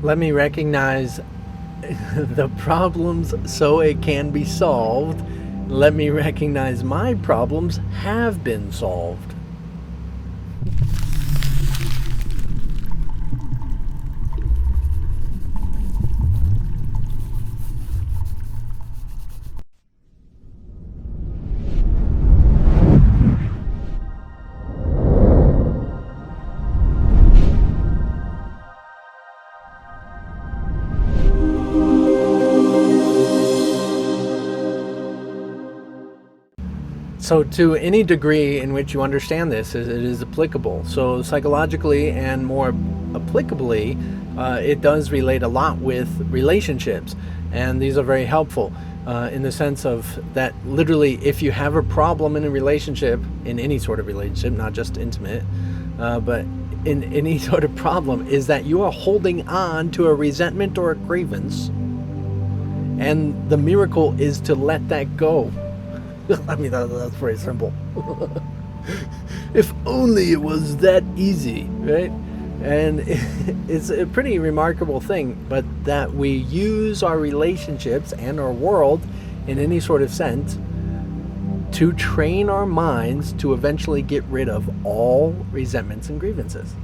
Let me recognize the problems so it can be solved. Let me recognize my problems have been solved. So to any degree in which you understand this, it is applicable. So psychologically and more applicably, it does relate a lot with relationships. And these are very helpful in the sense of that literally if you have a problem in a relationship, in any sort of relationship, not just intimate, but in any sort of problem, is that you are holding on to a resentment or a grievance. And the miracle is to let that go. I mean, that's pretty simple. If only it was that easy, right? And it's a pretty remarkable thing, but that we use our relationships and our world in any sort of sense to train our minds to eventually get rid of all resentments and grievances.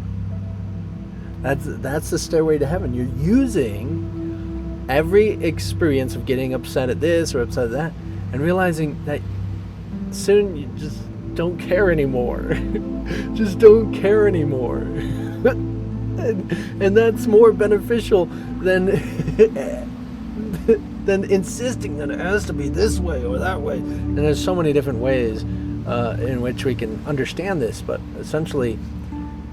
That's the stairway to heaven. You're using every experience of getting upset at this or upset at that, and realizing that soon you just don't care anymore. Just don't care anymore. and that's more beneficial than than insisting that it has to be this way or that way. And there's so many different ways in which we can understand this, but essentially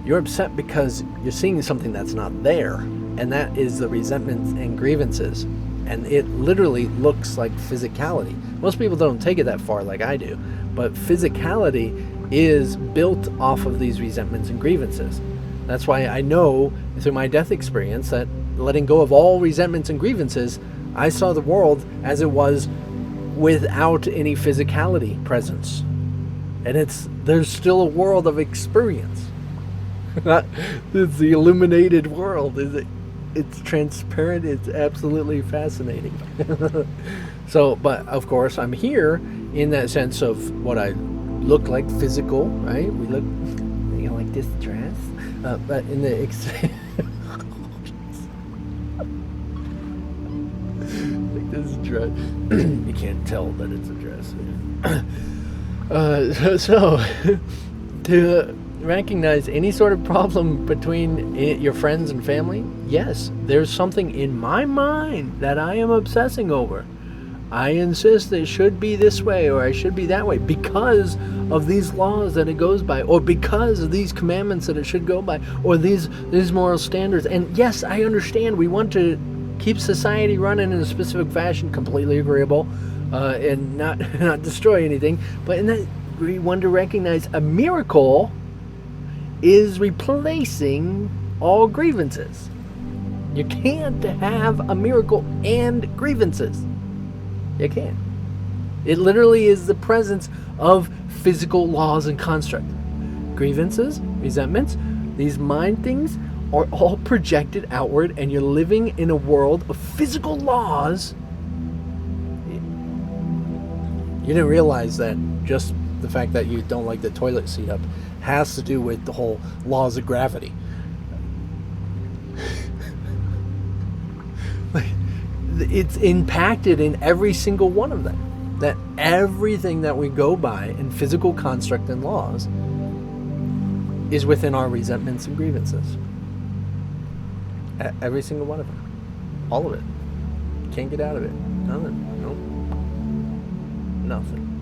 you're upset because you're seeing something that's not there, and that is the resentments and grievances. And it literally looks like physicality. Most people don't take it that far like I do, but physicality is built off of these resentments and grievances. That's why I know through my death experience that letting go of all resentments and grievances, I saw the world as it was without any physicality presence. And there's still a world of experience. It's the illuminated world, is it? It's transparent. It's absolutely fascinating. So, but of course, I'm here in that sense of what I look like, physical, right? We look, like this dress, but in the like this dress, you can't tell that it's a dress. So to recognize any sort of problem between your friends and family, yes, there's something in my mind that I am obsessing over. I insist that it should be this way or I should be that way because of these laws that it goes by, or because of these commandments that it should go by, or these moral standards. And yes, I understand we want to keep society running in a specific fashion, completely agreeable, and not destroy anything. But in that, we want to recognize a miracle is replacing all grievances. You can't have a miracle and grievances. You can't. It literally is the presence of physical laws and construct. Grievances, resentments, these mind things are all projected outward, and you're living in a world of physical laws. You didn't realize that just the fact that you don't like the toilet seat up has to do with the whole laws of gravity. It's impacted in every single one of them. That everything that we go by in physical construct and laws is within our resentments and grievances. Every single one of them. All of it. Can't get out of it. Nothing. Nope. Nothing.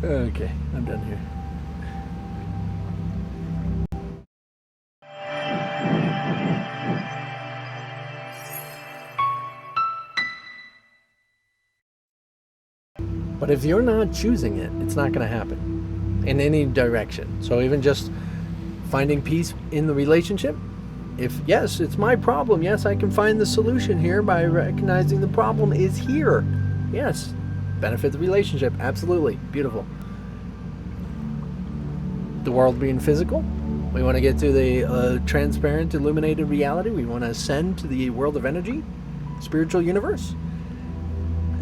Okay, I'm done here. But if you're not choosing it, it's not going to happen in any direction. So even just finding peace in the relationship, if yes, it's my problem, yes, I can find the solution here by recognizing the problem is here. Yes, benefit the relationship, absolutely, beautiful. The world being physical, We want to get to the transparent, illuminated reality. We want to ascend to the world of energy, spiritual universe.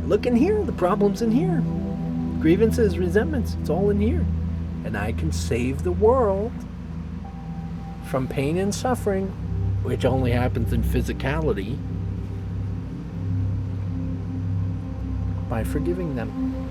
Look in here. The problem's in here. Grievances, resentments, it's all in here. And I can save the world from pain and suffering, which only happens in physicality, by forgiving them.